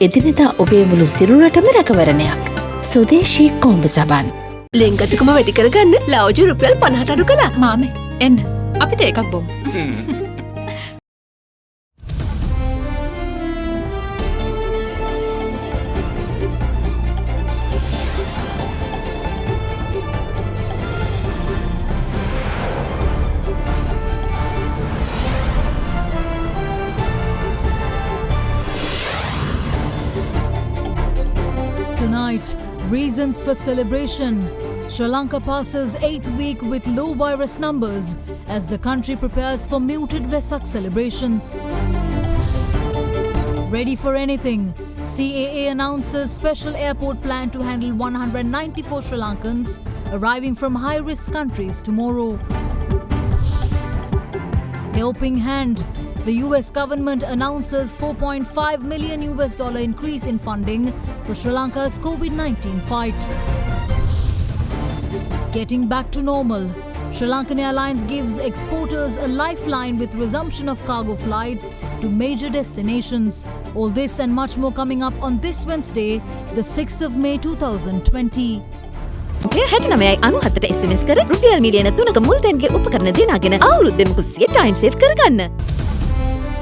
එදිනෙදා ඔබේ මුළු සිරුරටම රැකවරණයක්. සුදේශී කොඹ සබන්. ලෙන්ගතුකම වැඩි කරගන්න ලව්ජු රුපියල් 50 අඩු කළා. මාමේ එන්න අපිට එකක් බොමු. Tonight, reasons for celebration. Sri Lanka passes 8th week with low virus numbers as the country prepares for muted Vesak celebrations. Ready for anything. CAA announces special airport plan to handle 194 Sri Lankans arriving from high-risk countries tomorrow. Helping hand. The US government announces $4.5 million increase in funding for Sri Lanka's COVID-19 fight. Getting back to normal. Sri Lankan Airlines gives exporters a lifeline with resumption of cargo flights to major destinations. All this and much more coming up on this Wednesday, the 6th of May 2020. SMS කර රුපියල් මිලියන 3ක මුල්තැන්ගේ උපකරණ දිනාගෙන අවුරුද්දෙම කුස්සිය time save කරගන්න.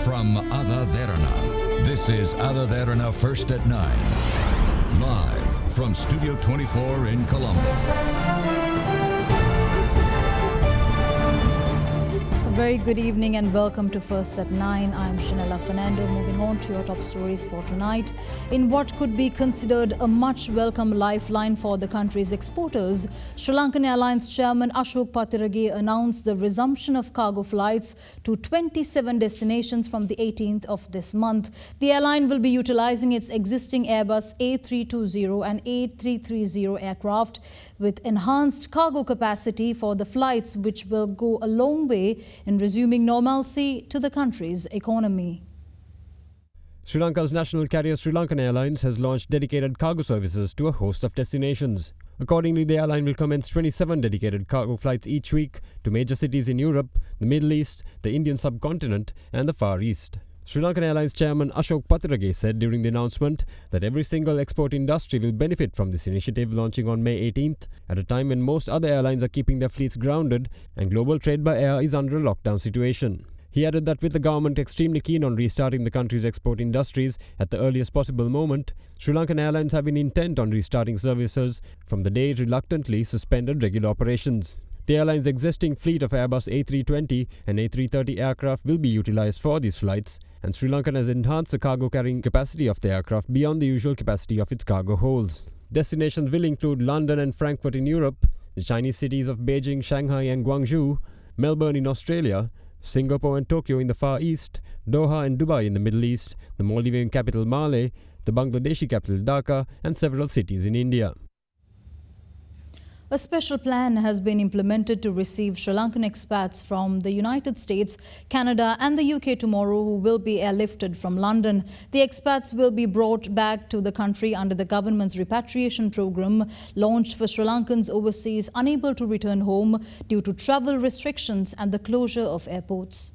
From AdaDerana, this is AdaDerana First at 9. Live from Studio 24 in Colombo. A very good evening and welcome to First at 9. I'm Shanella Fernando. Moving on to your top stories for tonight. In what could be considered a much welcome lifeline for the country's exporters, Sri Lankan Airlines Chairman Ashok Patirage announced the resumption of cargo flights to 27 destinations from the 18th of this month. The airline will be utilizing its existing Airbus A320 and A330 aircraft with enhanced cargo capacity for the flights, which will go a long way in resuming normalcy to the country's economy. Sri Lanka's national carrier Sri Lankan Airlines has launched dedicated cargo services to a host of destinations. Accordingly, the airline will commence 27 dedicated cargo flights each week to major cities in Europe, the Middle East, the Indian subcontinent and the Far East. Sri Lankan Airlines Chairman Ashok Patirage said during the announcement that every single export industry will benefit from this initiative launching on May 18th, at a time when most other airlines are keeping their fleets grounded and global trade by air is under a lockdown situation. He added that with the government extremely keen on restarting the country's export industries at the earliest possible moment, Sri Lankan Airlines have been intent on restarting services from the day it reluctantly suspended regular operations. The airline's existing fleet of Airbus A320 and A330 aircraft will be utilized for these flights, and Sri Lanka has enhanced the cargo carrying capacity of the aircraft beyond the usual capacity of its cargo holds. Destinations will include London and Frankfurt in Europe, the Chinese cities of Beijing, Shanghai and Guangzhou, Melbourne in Australia, Singapore and Tokyo in the Far East, Doha and Dubai in the Middle East, the Maldivian capital Malé, the Bangladeshi capital Dhaka and several cities in India. A special plan has been implemented to receive Sri Lankan expats from the United States, Canada and the UK tomorrow who will be airlifted from London. The expats will be brought back to the country under the government's repatriation program launched for Sri Lankans overseas unable to return home due to travel restrictions and the closure of airports.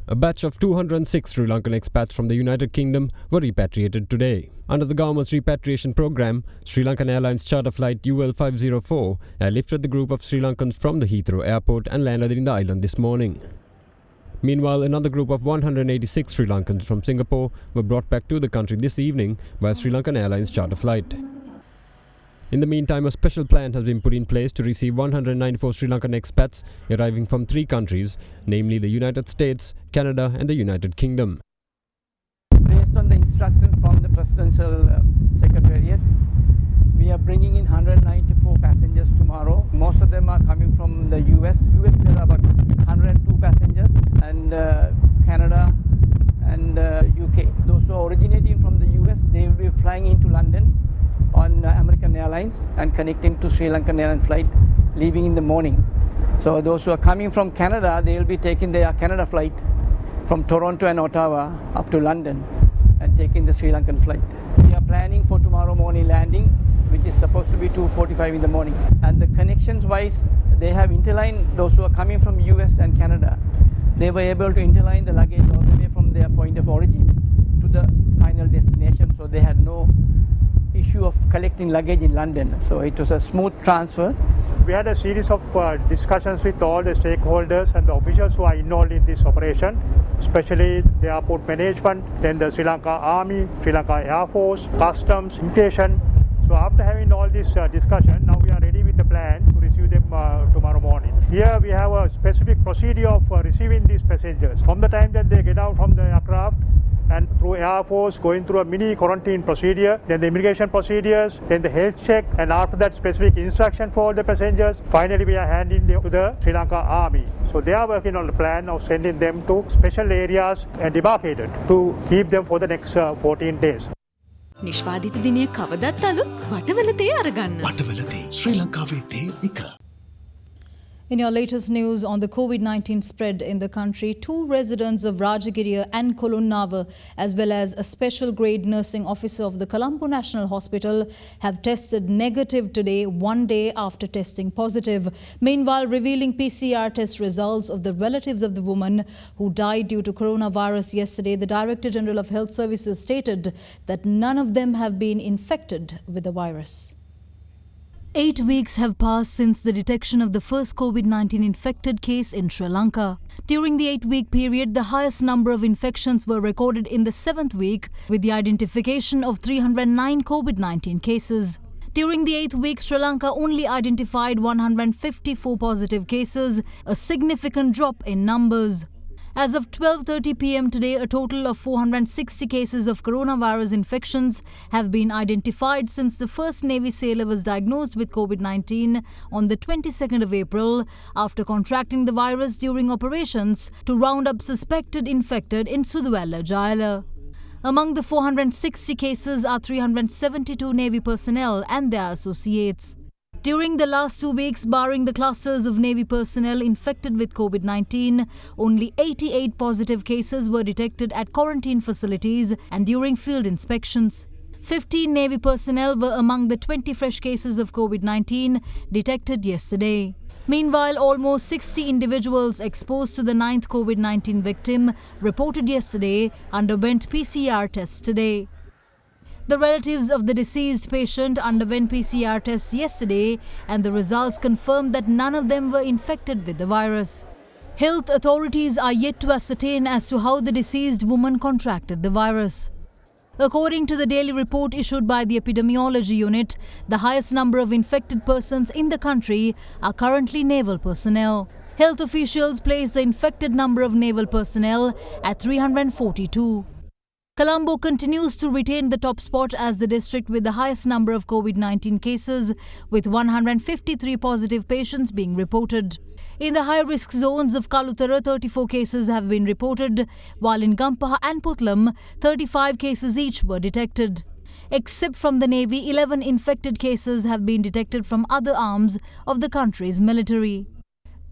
A batch of 206 Sri Lankan expats from the United Kingdom were repatriated today. Under the government's repatriation program, Sri Lankan Airlines charter flight UL504 airlifted the group of Sri Lankans from the Heathrow airport and landed in the island this morning. Meanwhile, another group of 186 Sri Lankans from Singapore were brought back to the country this evening by a Sri Lankan Airlines charter flight. In the meantime, a special plan has been put in place to receive 194 Sri Lankan expats arriving from 3 countries, namely the United States, Canada and the United Kingdom. Based on the instructions from the Presidential Secretariat, we are bringing in 194 passengers tomorrow. Most of them are coming from the US. There are about 102 passengers, and Canada and UK. Those who are originating from the US, they will be flying into London on American Airlines and connecting to Sri Lankan Airlines flight leaving in the morning. So those who are coming from Canada, they will be taking their Canada flight from Toronto and Ottawa up to London and taking the Sri Lankan flight. We are planning for tomorrow morning landing, which is supposed to be 2:45 in the morning. And the connections wise, they have interlined those who are coming from US and Canada. They were able to interline the luggage all the way from their point of origin to the final collecting luggage in London. So it was a smooth transfer. We had a series of discussions with all the stakeholders and the officials who are involved in this operation, especially the airport management, then the Sri Lanka Army, Sri Lanka Air Force, Customs, Immigration. So after having all this discussion, now we are ready with the plan to receive them tomorrow morning. Here we have a specific procedure of receiving these passengers. From the time that they get out from the aircraft, and through Air Force, going through a mini quarantine procedure, then the immigration procedures, then the health check, and after that specific instruction for all the passengers. Finally, we are handing them to the Sri Lanka Army. So they are working on the plan of sending them to special areas and demarcated to keep them for the next 14 days. නිෂ්පාදිත දිනය කවදත් අලුත් වටවල තේ අරගන්න. වටවල තේ ශ්‍රී ලංකාවේ තේ එක. In your latest news on the COVID-19 spread in the country, 2 residents of Rajagiriya and Kolunnavar, as well as a special grade nursing officer of the Colombo National Hospital, have tested negative today, 1 day after testing positive. Meanwhile, revealing PCR test results of the relatives of the woman who died due to coronavirus yesterday, the Director General of Health Services stated that none of them have been infected with the virus. 8 weeks have passed since the detection of the first COVID-19 infected case in Sri Lanka. During the 8-week period, the highest number of infections were recorded in the 7th week, with the identification of 309 COVID-19 cases. During the 8th week, Sri Lanka only identified 154 positive cases, a significant drop in numbers. As of 12:30 p.m. today, a total of 460 cases of coronavirus infections have been identified since the first Navy sailor was diagnosed with COVID-19 on the 22nd of April after contracting the virus during operations to round up suspected infected in Suduwella, Jayala. Among the 460 cases are 372 Navy personnel and their associates. During the last 2 weeks, barring the clusters of Navy personnel infected with COVID-19, only 88 positive cases were detected at quarantine facilities and during field inspections. 15 Navy personnel were among the 20 fresh cases of COVID-19 detected yesterday. Meanwhile, almost 60 individuals exposed to the 9th COVID-19 victim reported yesterday underwent PCR tests today. The relatives of the deceased patient underwent PCR tests yesterday and the results confirmed that none of them were infected with the virus. Health authorities are yet to ascertain as to how the deceased woman contracted the virus. According to the daily report issued by the Epidemiology Unit, the highest number of infected persons in the country are currently naval personnel. Health officials place the infected number of naval personnel at 342. Colombo continues to retain the top spot as the district with the highest number of COVID-19 cases, with 153 positive patients being reported. In the high-risk zones of Kalutara, 34 cases have been reported, while in Gampaha and Putlam, 35 cases each were detected. Except from the Navy, 11 infected cases have been detected from other arms of the country's military.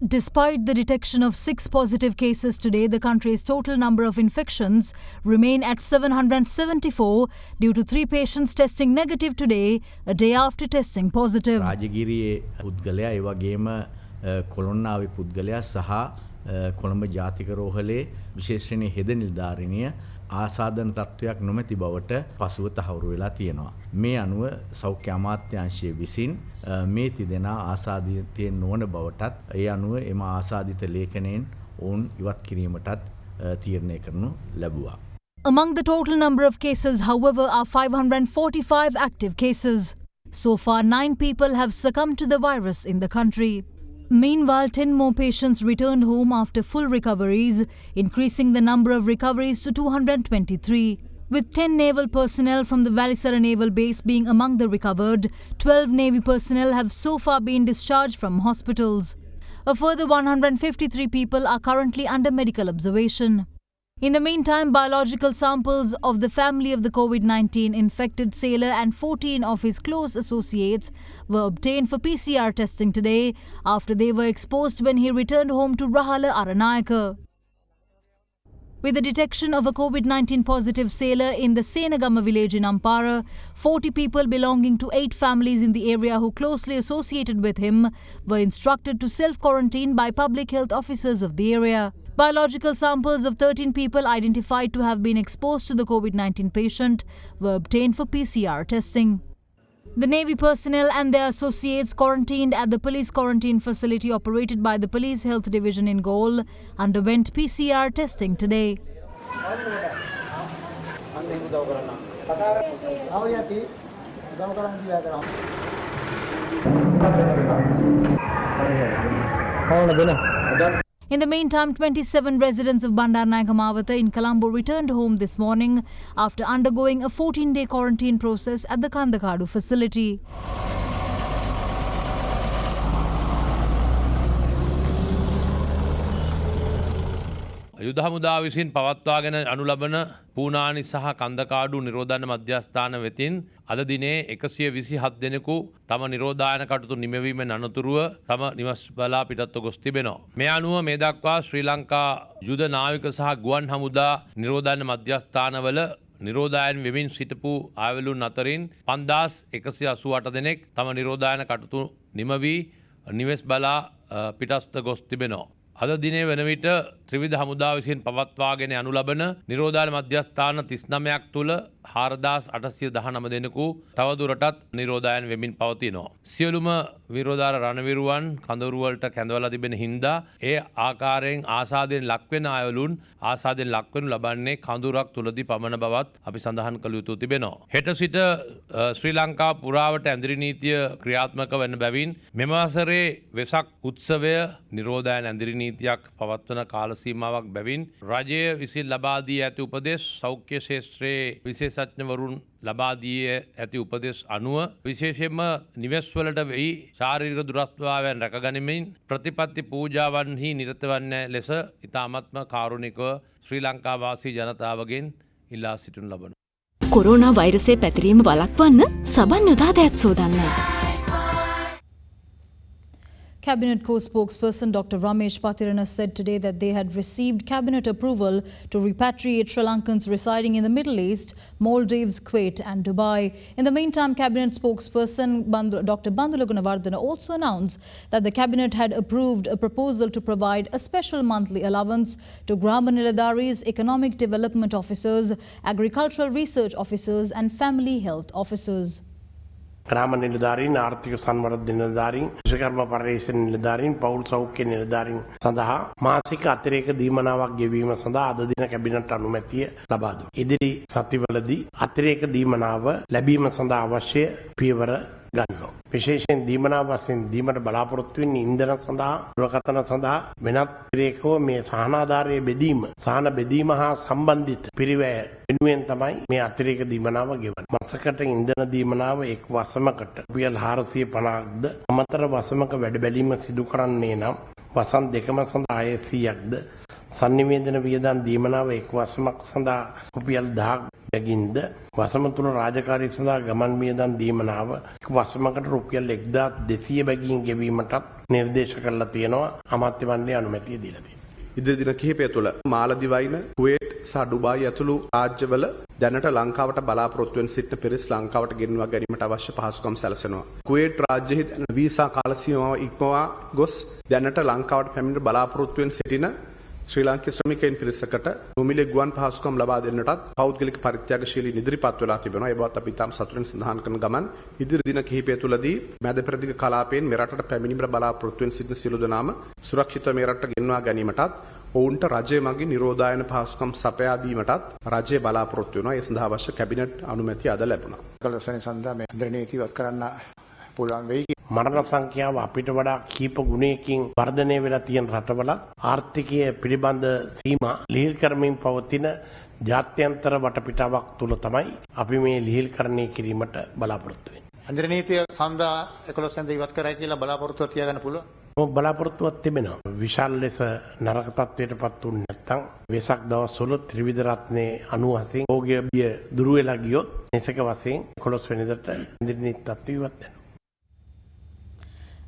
Despite the detection of 6 positive cases today, the country's total number of infections remain at 774 due to 3 patients testing negative today, a day after testing positive. රාජගිරියේ පුද්ගලයා ඒ වගේම කොළොන්නාවේ පුද්ගලයා සහ කොළඹ ජාතික රෝහලේ විශේෂණීය හෙද නිලධාරිනිය ආසාදන තත්වයක් නොමැති බවට පසුව තහවුරු වෙලා තියෙනවා. මේ අනුව සෞඛ්‍ය අමාත්‍යාංශය විසින් මේ තිදෙනා ආසාදිතයන් නොවන බවටත් ඒ අනුව එම ආසාදිත ලේඛනයෙන් ඔවුන් ඉවත් කිරීමටත් තීරණය කරනු ලැබුවා. Among the total number of cases, however, are 545 active cases. So far, 9 people have succumbed to the virus in the country. Meanwhile, 10 more patients returned home after full recoveries, increasing the number of recoveries to 223. With 10 naval personnel from the Valisara Naval Base being among the recovered, 12 Navy personnel have so far been discharged from hospitals. A further 153 people are currently under medical observation. In the meantime, biological samples of the family of the COVID-19 infected sailor and 14 of his close associates were obtained for PCR testing today after they were exposed when he returned home to Rahala Aranayaka. With the detection of a COVID-19 positive sailor in the Senagama village in Ampara, 40 people belonging to 8 families in the area who closely associated with him were instructed to self-quarantine by public health officers of the area. Biological samples of 13 people identified to have been exposed to the COVID-19 patient were obtained for PCR testing. The Navy personnel and their associates quarantined at the police quarantine facility operated by the Police Health Division in Galle underwent PCR testing today. In the meantime, 27 residents of Bandaranaike Mawatha in Colombo returned home this morning after undergoing a 14-day quarantine process at the Kandakadu facility. යුද හමුදාව විසින් පවත්වාගෙන අනු ලබන පූනානි සහ කන්දකාඩු නිරෝධන මධ්‍යස්ථාන වෙතින් අද දිනේ 127 දෙනෙකු තම නිරෝධායන කටයුතු නිමවීමෙන් අනතුරුව තම නිවස් බලා පිටත්ව ගොස් තිබෙනවා. මේ අනුව මේ දක්වා ශ්‍රී ලංකා යුද නාවික සහ ගුවන් හමුදා නිරෝධායන මධ්‍යස්ථානවල නිරෝධායන වෙමින් සිටපු ආයවලුන් අතරින් 5188 දෙනෙක් තම නිරෝධායන කටයුතු නිමවී නිවෙස් බලා පිටස්ත ගොස් තිබෙනවා. අද දිනේ වන විට ත්‍රිවිධ හමුදා විසින් පවත්වාගෙන යනු ලබන නිරෝධායන මධ්‍යස්ථාන 39ක් තුල 4819 දෙනෙකු තවදුරටත් නිරෝධායන වෙමින් පවතිනවා. සියලුම විරෝධාර රණවිරුවන් කඳවුරු වලට කැඳවලා තිබෙන හින්දා ඒ ආකාරයෙන් ආසාදයෙන් ලක්වෙන අයවලුන් ආසාදයෙන් ලක්වෙනු ලබන්නේ කඳුරක් තුලදී පමණ බවත් අපි සඳහන් කළ යුතු තිබෙනවා. හෙට සිට ශ්‍රී ලංකා පුරාවට ඇඳිරි නීතිය ක්‍රියාත්මක වන බැවින් මෙම වසරේ වෙසක් උත්සවය නිරෝධායන ඇඳිරි නීතියක් පවත්වන කාල සීමාවක් බැවින් රජය විසින් ලබා දී ඇති උපදෙස් සෞඛ්‍ය ක්ෂේත්‍රයේ විශේෂඥවරුන් ලබා දී ඇති උපදෙස් අනුව විශේෂයෙන්ම නිවෙස්වලට වෙයි ශාරීරික දුරස්ථභාවයන් රැකගනිමින් ප්‍රතිපත්ති පූජාවන්හි නිරත වන්නේ ලෙස ඉතාමත්ම කාරුණිකව ශ්‍රී ලංකා වාසී ජනතාවගෙන් ඉල්ලා සිටිනු ලබනවා. කොරෝනා වෛරසය පැතිරීම වළක්වන්න සබන් යොදා දෑත් සෝදන්න. Cabinet co-spokesperson Dr. Ramesh Patirana said today that they had received cabinet approval to repatriate Sri Lankans residing in the Middle East, Maldives, Kuwait and Dubai. In the meantime, cabinet spokesperson Dr. Bandula Gunawardena also announced that the cabinet had approved a proposal to provide a special monthly allowance to Grama Niladaris, economic development officers, agricultural research officers and family health officers. ग्राम निलधारीन आर्थिक संवर्धन निलधारीन विश्वकर्मा පරිශ්‍රණ නිලධාරීන් පෞල් සෞඛ්‍ය නිලධාරීන් සඳහා මාසික අතිරේක දීමනාවක් ගෙවීම සඳහා අද දින කැබිනට් අනුමැතිය ලබා දුන්නා. ඉදිරි සතිවලදී අතිරේක දීමනාව ලැබීම සඳහා අවශ්‍ය පියවර ගන්නවා. විශේෂයෙන් දීමනාව වශයෙන් දීමට බලාපොරොත්තු වෙන්නේ ඉන්ධන සඳහා දුරකථන සඳහා වෙනත් අතිරේකව මේ සහනාධාරයේ බෙදීම සහන බෙදීම හා සම්බන්ධිත පිරිවැය වෙනුවෙන් තමයි මේ අතිරේක දීමනාව ගෙවන්නේ. මාසකට ඉන්ධන දීමනාව එක් වසමකට රුපියල් 450ක්ද අමතර වසමක වැඩ බැලීම සිදු කරන්නේ නම් වසන් දෙකම සඳහා 100ක්ද sannivedana වියදම් දීමනාව එක් වසමක් සඳහා රුපියල් 10ක් බැගින්ද වසම තුන රාජකාරී සඳහා ගමන් වියදම් දීමනාව එක් වසමකට රුපියල් 1200 බැගින් ගෙවීමටත් නිර්දේශ කරලා තියෙනවා. අමාත්‍ය මණ්ඩලය අනුමැතිය දීලා තියෙනවා. ඉදිරි දින කිහිපය තුළ මාලදිවයින කුවේට් සහ ඩුබායි ඇතුළු රාජ්‍යවල දැනට ලංකාවට බලාපොරොත්තු වෙන සිටින පිරිස් ලංකාවට ගෙන්වා ගැනීමට අවශ්‍ය පහසුකම් සැලසෙනවා. කුවේට් රාජ්‍යයේ වීසා කාල සීමාව ඉක්මවා ගොස් දැනට ලංකාවට පැමිණ බලාපොරොත්තු වෙන සිටින ශ්‍රී ලාංකික ශ්‍රමිකයන් පිරිසකට නොමිලේ ගුවන් පහසුකම් ලබා දෙන්නටත් පෞද්ගලික පරිත්‍යාගශීලී ඉදිරිපත් වෙලා තිබෙනවා. ඒ බවත් අපි තාම සතුටින් සඳහන් කරන ගමන් ඉදිරි දින කිහිපය තුළදී මැද පෙරදිග කලාපයෙන් මෙරටට පැමිණීමට බලාපොරොත්තු වෙන සිටින සියලු දෙනාම සුරක්ෂිතව මෙරටට ගෙන්වා ගැනීමටත් ඔවුන්ට රජය මගින් නිරෝධායන පහසුකම් සපයා දීමටත් රජය බලාපොරොත්තු වෙනවා. ඒ සඳහා අවශ්‍ය කැබිනට් අනුමැතිය අද ලැබුණා. කලසනේ සඳහා මේ ඉන්ද්‍රනීති ඉවත් කරන්න පුළුවන් වෙයි. මරණ සංඛ්‍යාව අපිට වඩා කීප ගුණයකින් වර්ධනය වෙලා තියෙන රටවල ආර්ථිකය පිළිබඳ සීමා ලිහිල් කරමින් පවතින ජාත්‍යන්තර වටපිටාවක් තුල තමයි අපි මේ ලිහිල්කරණය කිරීමට බලාපොරොත්තු වෙන්නේ. ඉන්ද්‍රනීතිය සඳහා 11 වෙනිදා ඉවත් කරයි කියලා බලාපොරොත්තුවක් තියාගන්න පුළුවන්. බලාපොරොත්තුවක් තිබෙනවා. විශාල ලෙස නරක තත්ත්වයටපත් වුනේ නැත්නම් වෙසක් දවස්වල ත්‍රිවිධ රත්නේ 90 භෝග්‍ය බිය දුර වෙලා ගියොත් නිසක වශයෙන් 11 වෙනිදාට ඉන්ද්‍රනීති තත්ත්වය ඉවත් වෙනවා.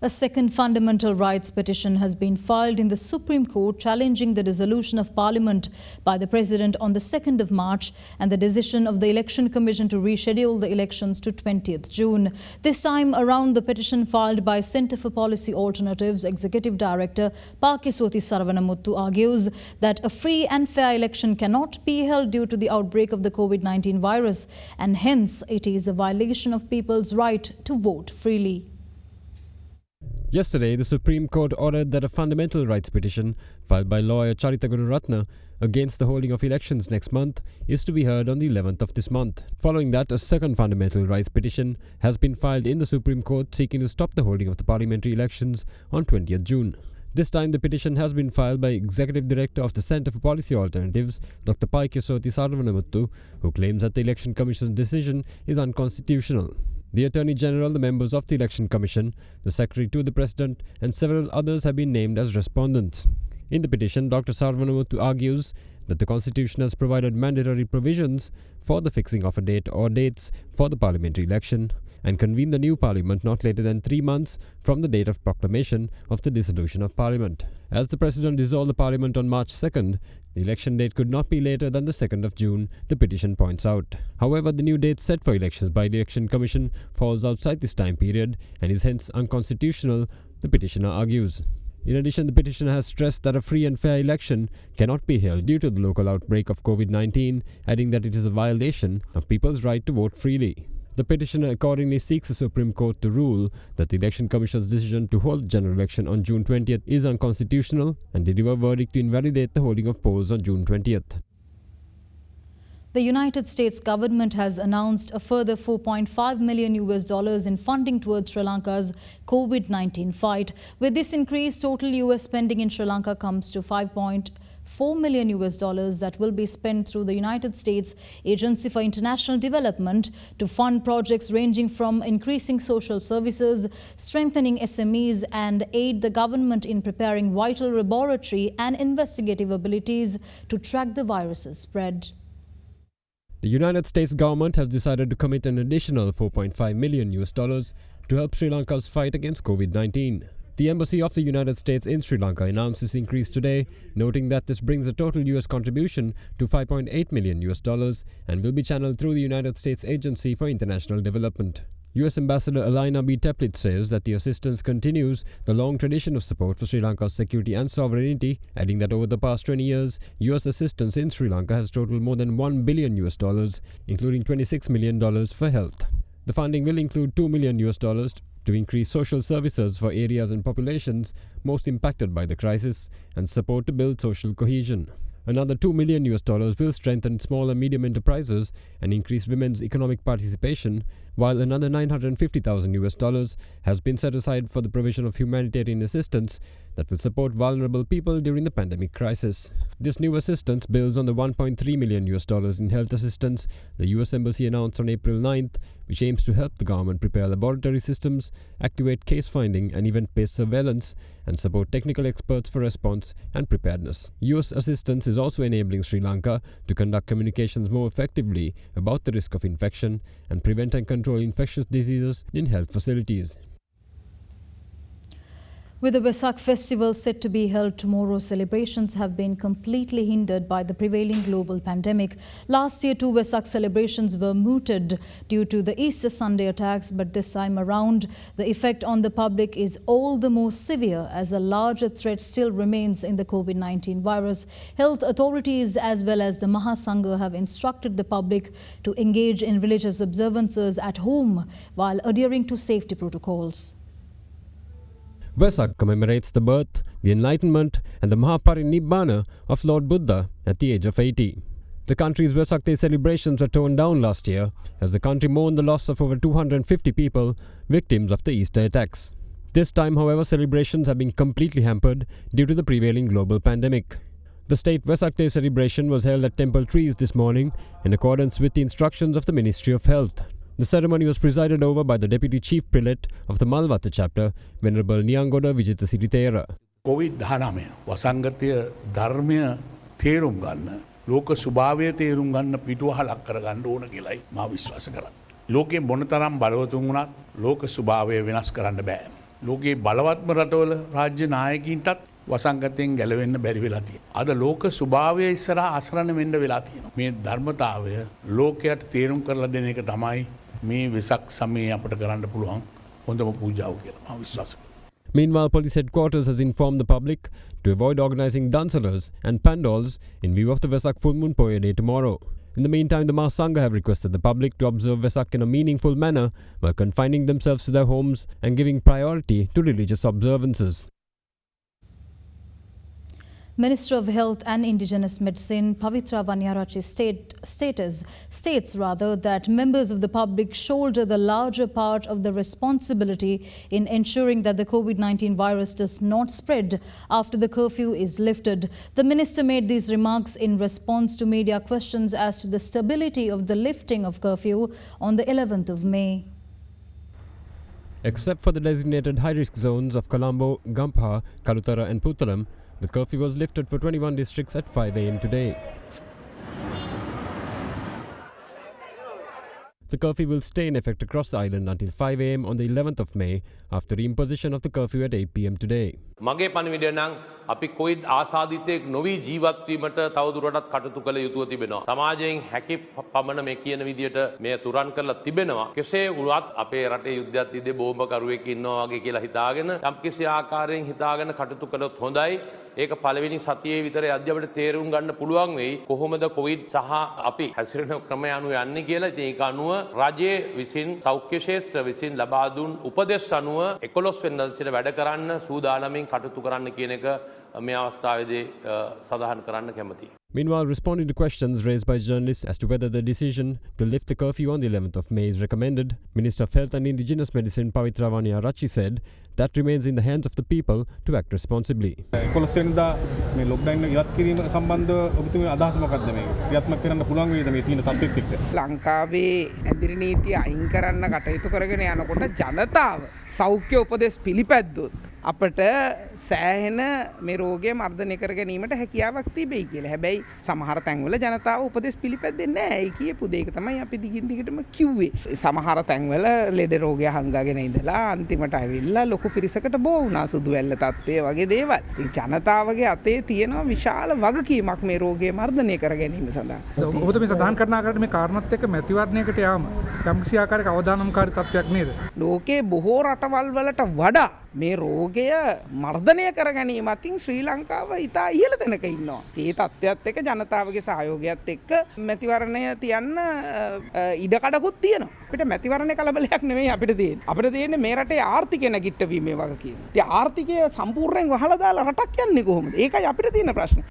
A second fundamental rights petition has been filed in the Supreme Court challenging the dissolution of Parliament by the President on the 2nd of March and the decision of the Election Commission to reschedule the elections to 20th June. This time around, the petition filed by Centre for Policy Alternatives Executive Director Pakisoti Saravanamuttu argues that a free and fair election cannot be held due to the outbreak of the COVID-19 virus, and hence it is a violation of people's right to vote freely. Yesterday, the Supreme Court ordered that a fundamental rights petition filed by lawyer Charita Gunaratna against the holding of elections next month is to be heard on the 11th of this month. Following that, a second fundamental rights petition has been filed in the Supreme Court seeking to stop the holding of the parliamentary elections on 20th June. This time, the petition has been filed by Executive Director of the Centre for Policy Alternatives, Dr. Pakisoti Saravanamuttu, who claims that the Election Commission's decision is unconstitutional. The Attorney General, the members of the Election Commission, the Secretary to the President, and several others have been named as respondents. In the petition, Dr. Saravanamuttu argues that the Constitution has provided mandatory provisions for the fixing of a date or dates for the parliamentary election and convene the new parliament not later than 3 months from the date of proclamation of the dissolution of parliament. As the President dissolved the parliament on March 2nd, the election date could not be later than the 2nd of June, the petition points out. However, the new date set for elections by the Election Commission falls outside this time period and is hence unconstitutional, the petitioner argues. In addition, the petitioner has stressed that a free and fair election cannot be held due to the local outbreak of COVID-19, adding that it is a violation of people's right to vote freely. The petitioner accordingly seeks the Supreme Court to rule that the Election Commission's decision to hold the general election on June 20th is unconstitutional and deliver a verdict to invalidate the holding of polls on June 20th. The United States government has announced a further $4.5 million in funding towards Sri Lanka's COVID-19 fight. With this increase, total US spending in Sri Lanka comes to $5.4 million that will be spent through the United States Agency for International Development to fund projects ranging from increasing social services, strengthening SMEs, and aid the government in preparing vital laboratory and investigative abilities to track the virus's spread. The United States government has decided to commit an additional $4.5 million to help Sri Lanka's fight against COVID-19. The Embassy of the United States in Sri Lanka announced this increase today, noting that this brings the total US contribution to $5.8 million and will be channeled through the United States Agency for International Development. US Ambassador Alina B. Teplitz says that the assistance continues the long tradition of support for Sri Lanka's security and sovereignty, adding that over the past 20 years, US assistance in Sri Lanka has totaled more than $1 billion, including $26 million for health. The funding will include $2 million to increase social services for areas and populations most impacted by the crisis and support to build social cohesion. Another $2 million will strengthen small and medium enterprises and increase women's economic participation, while another $950,000 has been set aside for the provision of humanitarian assistance that will support vulnerable people during the pandemic crisis. This new assistance builds on the $1.3 million in health assistance the US Embassy announced on April 9th, which aims to help the government prepare laboratory systems, activate case finding and event-based surveillance, and support technical experts for response and preparedness. US assistance is also enabling Sri Lanka to conduct communications more effectively about the risk of infection and prevent and control infectious diseases in health facilities. With the Vesak festival set to be held tomorrow, celebrations have been completely hindered by the prevailing global pandemic. Last year, 2 Vesak celebrations were mooted due to the Easter Sunday attacks, but this time around, the effect on the public is all the more severe as a larger threat still remains in the COVID-19 virus. Health authorities as well as the Mahasangha have instructed the public to engage in religious observances at home while adhering to safety protocols. Vesak commemorates the birth, the enlightenment and the Mahaparinibbana of Lord Buddha at the age of 80. The country's Vesak Day celebrations were toned down last year as the country mourned the loss of over 250 people, victims of the Easter attacks. This time, however, celebrations have been completely hampered due to the prevailing global pandemic. The state Vesak Day celebration was held at Temple Trees this morning in accordance with the instructions of the Ministry of Health. The ceremony was presided over by the Deputy Chief Prelate of the Malwatha chapter, Venerable Niyangoda Vijitha Siritera. COVID-19 වසංගතය ධර්මය තේරුම් ගන්න ලෝක ස්වභාවය තේරුම් ගන්න පිටුවහලක් කරගන්න ඕන කියලායි මා විශ්වාස කරන්නේ. ලෝකේ මොනතරම් බලවතුන් වුණත් ලෝක ස්වභාවය වෙනස් කරන්න බෑ. ලෝකයේ බලවත්ම රටවල රාජ්‍ය නායකින්ටත් වසංගතයෙන් ගැලවෙන්න බැරි වෙලා තියෙනවා. අද ලෝක ස්වභාවය ඉස්සරහා අසරණ වෙන්න වෙලා තියෙනවා. මේ ධර්මතාවය ලෝකයට තේරුම් කරලා දෙන එක තමයි මේ වෙසක් සමයේ අපට කරන්න පුළුවන් හොඳම පූජාව කියලා මම විශ්වාස කරනවා. Meanwhile, police headquarters has informed the public to avoid organizing dansalas and pandals in view of the Vesak full moon Poya day tomorrow. In the meantime, the Maha Sangha have requested the public to observe Vesak in a meaningful manner while confining themselves to their homes and giving priority to religious observances. Minister of Health and Indigenous Medicine Pavitra Vanyarachi states that members of the public shoulder the larger part of the responsibility in ensuring that the COVID-19 virus does not spread after the curfew is lifted. The minister made these remarks in response to media questions as to the stability of the lifting of curfew on the 11th of May. Except for the designated high-risk zones of Colombo, Gampha, Kalutara and Puttalam, the curfew was lifted for 21 districts at 5 a.m. today. The curfew will stay in effect across the island until 5 a.m. on the 11th of May after the imposition of the curfew at 8 p.m. today. මගේ පණිවිඩය නම් අපි Covid ආසාදිතයෙක් නොවී ජීවත් වීමට තවදුරටත් කටයුතු කළ යුතුව තිබෙනවා. සමාජයෙන් හැකි පමණ මේ කියන විදියට මේ තුරන් කරලා තිබෙනවා. කෙසේ වුණත් අපේ රටේ යුද්ධයක් තියදී බෝම්බකරුවෙක් ඉන්නවා වගේ කියලා හිතාගෙන යම්කිසි ආකාරයෙන් හිතාගෙන කටයුතු කළොත් හොඳයි. ඒක පළවෙනි සතියේ විතර යද්දී අපිට තේරුම් ගන්න පුළුවන් වෙයි කොහොමද කොවිඩ් සහ අපි හැසිරෙන ක්‍රමය අනුව යන්නේ කියලා. ඉතින් ඒක අනුව රජයේ විසින් සෞඛ්‍ය ක්ෂේත්‍ර විසින් ලබා දුන් උපදෙස් අනුව 11 වෙනිදා සිට වැඩ කරන්න සූදානමින් කටයුතු කරන්න කියන එක මේ අවස්ථාවේදී සඳහන් කරන්න කැමතියි. Meanwhile, responding to questions raised by journalists as to whether the decision to lift the curfew on the 11th of May is recommended, Minister of Health and Indigenous Medicine Pavitra Vanyarachi said that remains in the hands of the people to act responsibly. 11 වෙනිදා මේ lockdown එක ඉවත් කිරීම සම්බන්ධව ඔබතුමී අදහස මොකක්ද මේ? ක්‍රියාත්මක කරන්න පුළුවන් වේද මේ තියෙන තත්ත්වෙත් එක්ක? ලංකාවේ ඇදිරි නීතිය අයින් කරන්න කටයුතු කරගෙන යනකොට ජනතාව සෞඛ්‍ය උපදෙස් පිළිපැද්දොත් අපට සෑහෙන මේ රෝගය මර්ධනය කර ගැනීමට හැකියාවක් තිබෙයි කියලා. හැබැයි සමහර තැන්වල ජනතාව උපදෙස් පිළිපැද්දෙන්නේ නැහැ. ඒ කියපු දෙයක තමයි අපි දිගින් දිගටම කිව්වේ. සමහර තැන්වල ලෙඩ රෝගය හංගගෙන ඉඳලා අන්තිමට ඇවිල්ලා ලොකු පිරිසකට බෝ වුණා සුදු වැල්ල තත්ත්වය වගේ දේවල්. ඒ ජනතාවගේ අතේ තියෙන විශාල වගකීමක් මේ රෝගය මර්ධනය කර ගැනීම සඳහා. ඔබතුමී සඳහන් කරන ආකාරයට මේ කාරණාත් එක්ක මැතිවරණයකට යාම යම්කිසි ආකාරයක අවදානම්කාරී තත්ත්වයක් නේද? ලෝකේ බොහෝ රටවල් වලට වඩා මේ රෝගය මර්ධනය කර ගැනීම අතින් ශ්‍රී ලංකාව ඉතා ඉහළ තැනක ඉන්නවා. ඒ තත්ත්වයත් එක්ක ජනතාවගේ සහයෝගයත් එක්ක මැතිවරණය තියන්න ඉඩකඩකුත් තියෙනවා. අපිට මැතිවරණය කලබලයක් නෙමෙයි අපිට තියෙන්නේ. අපිට තියෙන්නේ මේ රටේ ආර්ථිකය නැගිටවීමේ වගකීම. ඉතින් ආර්ථිකය සම්පූර්ණයෙන් වහලා දාලා රටක් යන්නේ කොහොමද? ඒකයි අපිට තියෙන ප්‍රශ්නේ.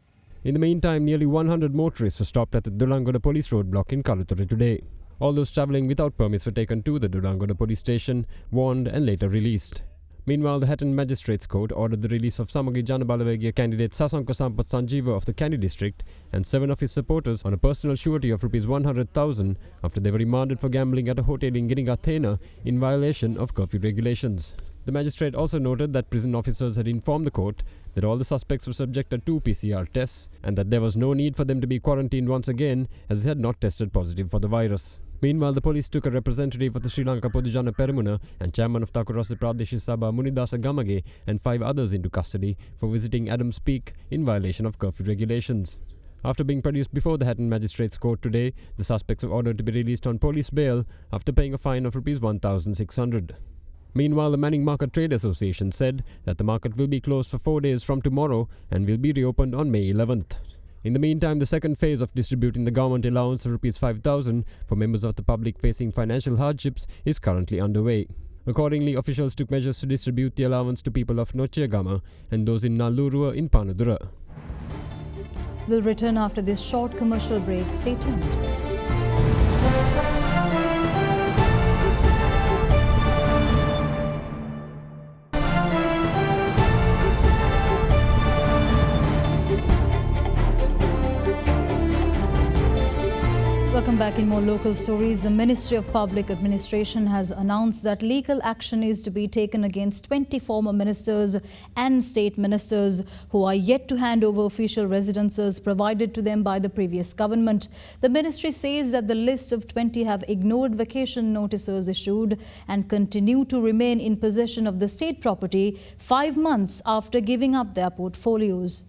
In the meantime, nearly 100 motorists were stopped at the Dulangoda police roadblock in Kalutara today. All those travelling without permits were taken to the Dulangoda police station, warned and later released. Meanwhile, the Hatton Magistrates Court ordered the release of Samagi Janabalavegia candidate Sasanka Sampat Sanjeeva of the Kandy district and 7 of his supporters on a personal surety of ₹100,000 after they were remanded for gambling at a hotel in Girigathena in violation of curfew regulations. The magistrate also noted that prison officers had informed the court that all the suspects were subjected to PCR tests and that there was no need for them to be quarantined once again as they had not tested positive for the virus. Meanwhile, the police took a representative of the Sri Lanka Podujana Peramuna and chairman of Takurasi Pradesh Sabha Munidasa Gamage and 5 others into custody for visiting Adams Peak in violation of curfew regulations. After being produced before the Hatton Magistrates Court today, the suspects were ordered to be released on police bail after paying a fine of ₹1,600. Meanwhile, the Manning Market Trade Association said that the market will be closed for 4 days from tomorrow and will be reopened on May 11th. In the meantime, the second phase of distributing the government allowance of ₹5,000 for members of the public facing financial hardships is currently underway. Accordingly, officials took measures to distribute the allowance to people of Nochiagama and those in Nallurua in Panadura. We'll return after this short commercial break. Stay tuned. Welcome back back in more local stories. The Ministry of Public Administration has announced that legal action is to be taken against 20 former ministers and state ministers who are yet to hand over official residences provided to them by the previous government. The ministry says that the list of 20 have ignored vacation notices issued and continue to remain in possession of the state property 5 months after giving up their portfolios.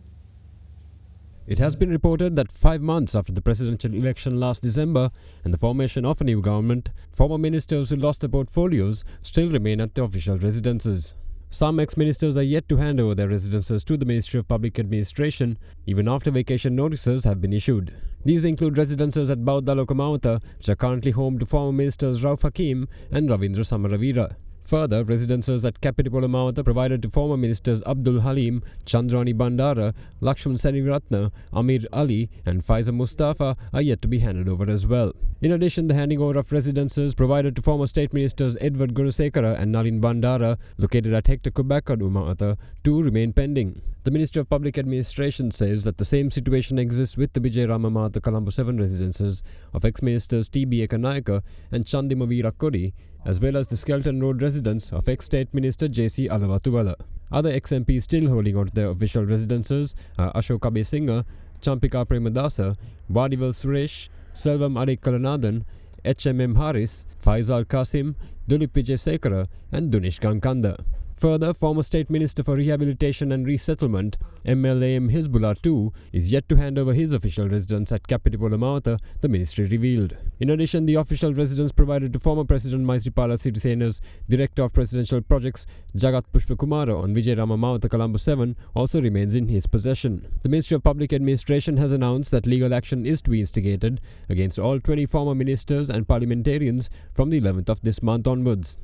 It has been reported that 5 months after the presidential election last December and the formation of a new government, former ministers who lost their portfolios still remain at their official residences. Some ex-ministers are yet to hand over their residences to the Ministry of Public Administration, even after vacation notices have been issued. These include residences at Bauda Lokamawata, which are currently home to former ministers Rauf Hakim and Ravindra Samaravira. Further, residences at Capitol Mawata provided to former ministers Abdul Halim, Chandrani Bandara, Lakshman Seniratna, Amir Ali and Faiza Mustafa are yet to be handed over as well. In addition, the handing over of residences provided to former state ministers Edward Gunasekara and Nalin Bandara, located at Hector Kubakadu Mawata, too remain pending. The Ministry of Public Administration says that the same situation exists with the Vijay Ramamata Colombo 7 residences of ex-ministers T.B. Ekanayaka and Chandimavira Kodi, as well as the Skelton Road residence of ex-State Minister J.C. Alavatuvala. Other ex-MPs still holding on to their official residences are Ashok Abesingha, Champika Premadasa, Vadivel Suresh, Selvam Adikalanathan, H.M.M. Haris, Faisal Qasim, Dulip Vijay Sekara and Dunish Gankanda. Further, former State Minister for Rehabilitation and Resettlement, MLAM Hizbullah too, is yet to hand over his official residence at Capitol Mawata, the ministry revealed. In addition, the official residence provided to former President Maithripala Sirisena's Director of Presidential Projects, Jagat Pushpakumara on Vijay Ramamawata Colombo 7 also remains in his possession. The Ministry of Public Administration has announced that legal action is to be instigated against all 20 former ministers and parliamentarians from the 11th of this month onwards.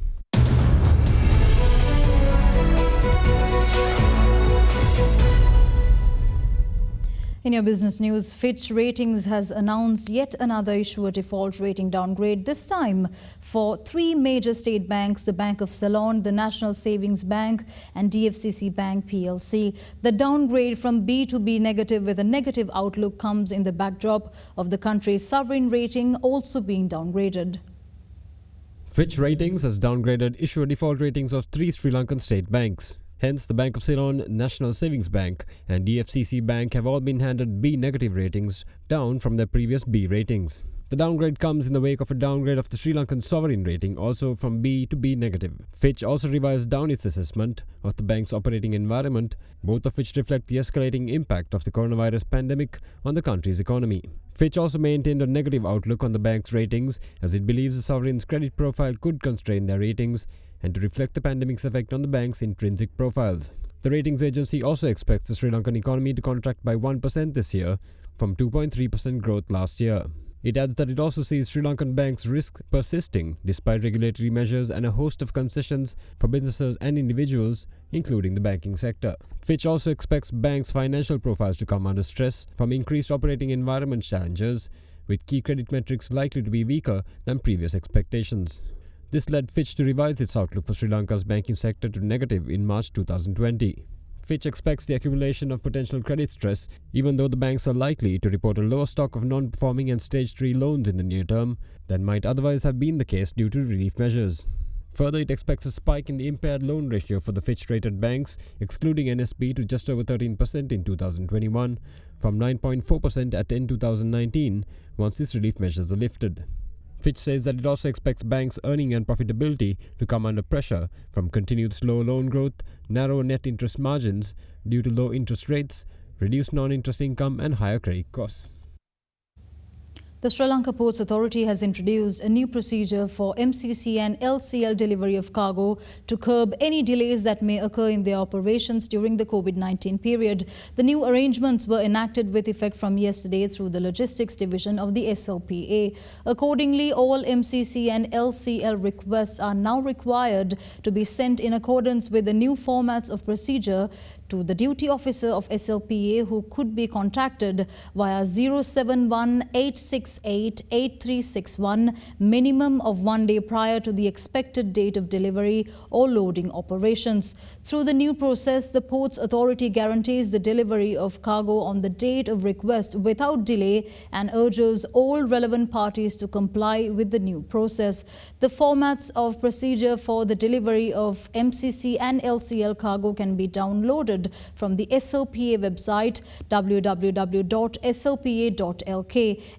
In your business news, Fitch Ratings has announced yet another issuer default rating downgrade, this time for 3 major state banks, the Bank of Ceylon, the National Savings Bank and DFCC Bank PLC. The downgrade from B to B negative with a negative outlook comes in the backdrop of the country's sovereign rating also being downgraded. Fitch Ratings has downgraded issuer default ratings of 3 Sri Lankan state banks. Hence, the Bank of Ceylon, National Savings Bank and DFCC Bank have all been handed B negative ratings, down from their previous B ratings. The downgrade comes in the wake of a downgrade of the Sri Lankan sovereign rating, also from B to B negative. Fitch also revised down its assessment of the bank's operating environment, both of which reflect the escalating impact of the coronavirus pandemic on the country's economy. Fitch also maintained a negative outlook on the bank's ratings, as it believes the sovereign's credit profile could constrain their ratings and to reflect the pandemic's effect on the bank's intrinsic profiles. The ratings agency also expects the Sri Lankan economy to contract by 1% this year, from 2.3% growth last year. It adds that it also sees Sri Lankan banks' risk persisting despite regulatory measures and a host of concessions for businesses and individuals, including the banking sector. Fitch also expects banks' financial profiles to come under stress from increased operating environment challenges, with key credit metrics likely to be weaker than previous expectations. This led Fitch to revise its outlook for Sri Lanka's banking sector to negative in March 2020. Fitch expects the accumulation of potential credit stress, even though the banks are likely to report a lower stock of non-performing and Stage 3 loans in the near term than might otherwise have been the case due to relief measures. Further, it expects a spike in the impaired loan ratio for the Fitch-rated banks, excluding NSB, to just over 13% in 2021, from 9.4% at end 2019, once these relief measures are lifted. Fitch says that it also expects banks' earning and profitability to come under pressure from continued slow loan growth, narrow net interest margins due to low interest rates, reduced non-interest income and higher credit costs. The Sri Lanka Ports Authority has introduced a new procedure for MCC and LCL delivery of cargo to curb any delays that may occur in their operations during the COVID-19 period. The new arrangements were enacted with effect from yesterday through the Logistics Division of the SLPA. Accordingly, all MCC and LCL requests are now required to be sent in accordance with the new formats of procedure to the duty officer of SLPA, who could be contacted via 071-868-8361, minimum of 1 day prior to the expected date of delivery or loading operations. Through the new process, the Ports Authority guarantees the delivery of cargo on the date of request without delay and urges all relevant parties to comply with the new process. The formats of procedure for the delivery of MCC and LCL cargo can be downloaded from the SLPA website www.slpa.lk.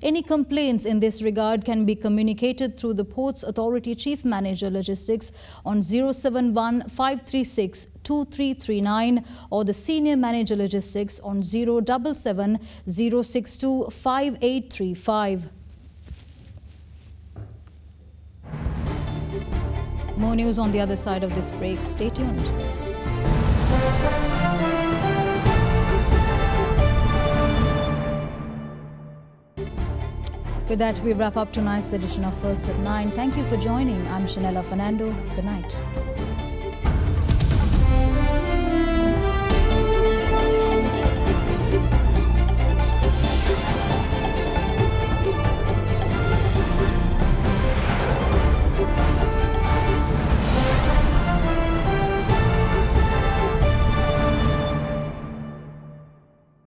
Any complaints in this regard can be communicated through the Ports Authority Chief Manager Logistics on 071-536-2339 or the Senior Manager Logistics on 077-062-5835. More news on the other side of this break. Stay tuned. With that, we wrap up tonight's edition of First at 9. Thank you for joining. I'm Shanella Fernando. Good night.